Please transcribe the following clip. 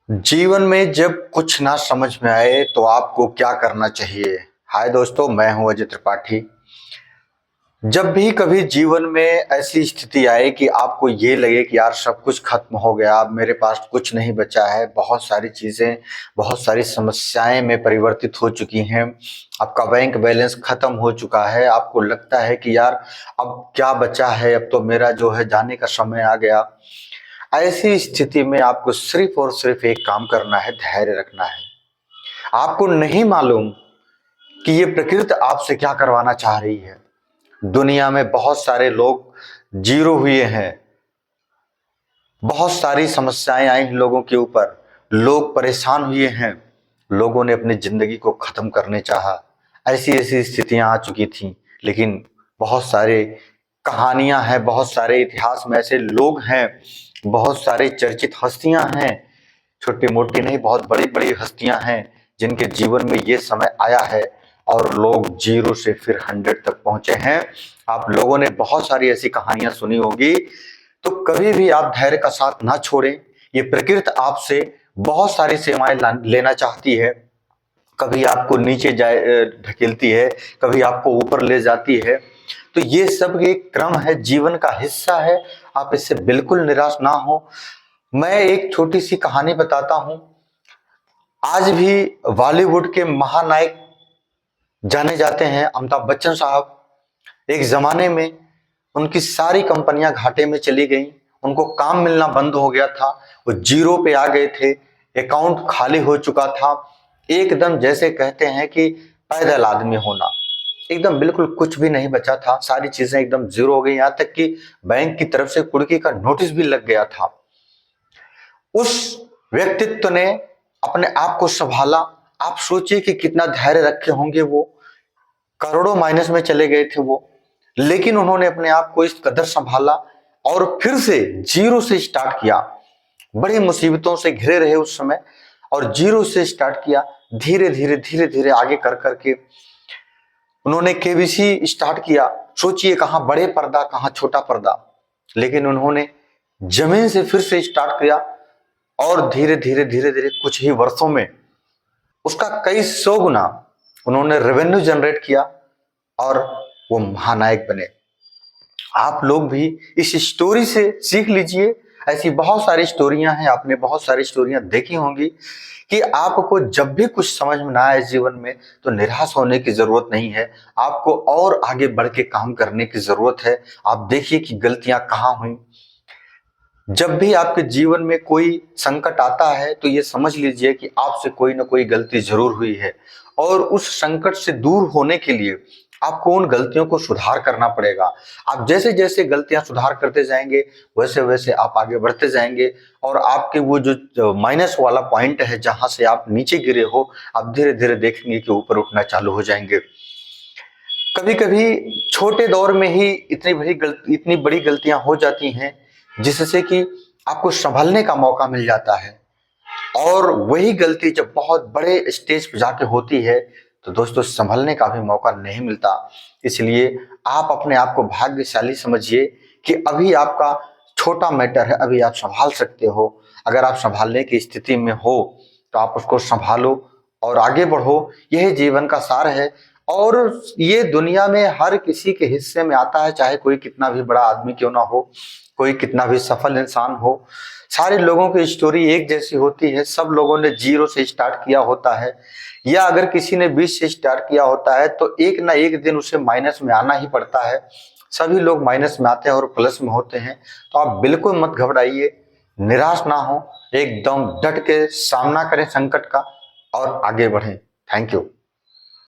जीवन में जब कुछ ना समझ में आए तो आपको क्या करना चाहिए। हाय दोस्तों, मैं हूं अजय त्रिपाठी। जब भी कभी जीवन में ऐसी स्थिति आए कि आपको ये लगे कि यार सब कुछ खत्म हो गया, अब मेरे पास कुछ नहीं बचा है, बहुत सारी चीजें, बहुत सारी समस्याएं में परिवर्तित हो चुकी हैं, आपका बैंक बैलेंस खत्म हो चुका है, आपको लगता है कि यार अब क्या बचा है, अब तो मेरा जो है जाने का समय आ गया। ऐसी स्थिति में आपको सिर्फ और सिर्फ एक काम करना है, धैर्य रखना है। आपको नहीं मालूम कि ये प्रकृति आपसे क्या करवाना चाह रही है। दुनिया में बहुत सारे लोग जीरो हुए हैं, बहुत सारी समस्याएं आई हैं लोगों के ऊपर, लोग परेशान हुए हैं, लोगों ने अपनी जिंदगी को खत्म करने चाहा। ऐसी ऐसी स्थितियां आ चुकी थीं, लेकिन बहुत सारे कहानियां हैं, बहुत सारे इतिहास में ऐसे लोग हैं, बहुत सारे चर्चित हस्तियां हैं, छोटी मोटी नहीं बहुत बड़ी बड़ी हस्तियां हैं जिनके जीवन में ये समय आया है और लोग जीरो से फिर 100 तक पहुंचे हैं। आप लोगों ने बहुत सारी ऐसी कहानियां सुनी होगी। तो कभी भी आप धैर्य का साथ ना छोड़ें। ये प्रकृति आपसे बहुत सारी सेवाएं लेना चाहती है। कभी आपको नीचे जाए ढकेलती है, कभी आपको ऊपर ले जाती है। तो ये सब एक क्रम है, जीवन का हिस्सा है। आप इससे बिल्कुल निराश ना हो। मैं एक छोटी सी कहानी बताता हूं। आज भी बॉलीवुड के महानायक जाने जाते हैं अमिताभ बच्चन साहब। एक जमाने में उनकी सारी कंपनियां घाटे में चली गई, उनको काम मिलना बंद हो गया था, वो जीरो पे आ गए थे, अकाउंट खाली हो चुका था। एकदम जैसे कहते हैं कि पैदल आदमी होना, एकदम बिल्कुल कुछ भी नहीं बचा था, सारी चीजें एकदम जीरो हो गई, यहां तक कि बैंक की तरफ से कुर्की का नोटिस भी लग गया था। उस व्यक्तित्व ने अपने आप को संभाला। आप सोचिए कि कितना धैर्य रखे होंगे वो। करोड़ों माइनस में चले गए थे वो, लेकिन उन्होंने अपने आप को इस कदर संभाला और फिर से जीरो से स्टार्ट किया। बड़ी मुसीबतों से घिरे रहे उस समय और जीरो से स्टार्ट किया। धीरे धीरे धीरे धीरे आगे कर करके उन्होंने केबीसी स्टार्ट किया। सोचिए कहां बड़े पर्दा कहां छोटा पर्दा, लेकिन उन्होंने जमीन से फिर से स्टार्ट किया और धीरे धीरे धीरे धीरे कुछ ही वर्षों में उसका कई सौ गुना उन्होंने रेवेन्यू जनरेट किया और वो महानायक बने। आप लोग भी इस स्टोरी से सीख लीजिए। ऐसी बहुत सारी स्टोरियां हैं, आपने बहुत सारी स्टोरियां देखी होंगी कि आपको जब भी कुछ समझ में ना आए जीवन में तो निराश होने की जरूरत नहीं है। आपको और आगे बढ़ के काम करने की जरूरत है। आप देखिए कि गलतियां कहाँ हुई। जब भी आपके जीवन में कोई संकट आता है तो ये समझ लीजिए कि आपसे कोई ना कोई गलती जरूर हुई है और उस संकट से दूर होने के लिए आपको उन गलतियों को सुधार करना पड़ेगा। आप जैसे जैसे गलतियां सुधार करते जाएंगे वैसे वैसे आप आगे बढ़ते जाएंगे और आपके वो जो माइनस वाला पॉइंट है जहां से आप नीचे गिरे हो, आप धीरे धीरे देखेंगे कि ऊपर उठना चालू हो जाएंगे। कभी कभी छोटे दौर में ही इतनी बड़ी गलतियां हो जाती हैं जिससे कि आपको संभलने का मौका मिल जाता है। और वही गलती जब बहुत बड़े स्टेज पे जाके होती है तो दोस्तों संभलने का भी मौका नहीं मिलता। इसलिए आप अपने आप को भाग्यशाली समझिए कि अभी आपका छोटा मैटर है, अभी आप संभाल सकते हो। अगर आप संभालने की स्थिति में हो तो आप उसको संभालो और आगे बढ़ो। यह जीवन का सार है और ये दुनिया में हर किसी के हिस्से में आता है, चाहे कोई कितना भी बड़ा आदमी क्यों ना हो, कोई कितना भी सफल इंसान हो। सारे लोगों की स्टोरी एक जैसी होती है। सब लोगों ने जीरो से स्टार्ट किया होता है, या अगर किसी ने 20 से स्टार्ट किया होता है तो एक ना एक दिन उसे माइनस में आना ही पड़ता है। सभी लोग माइनस में आते हैं और प्लस में होते हैं। तो आप बिल्कुल मत घबराइए, निराश ना हो, एकदम डट के सामना करें संकट का और आगे बढ़ें। Thank you.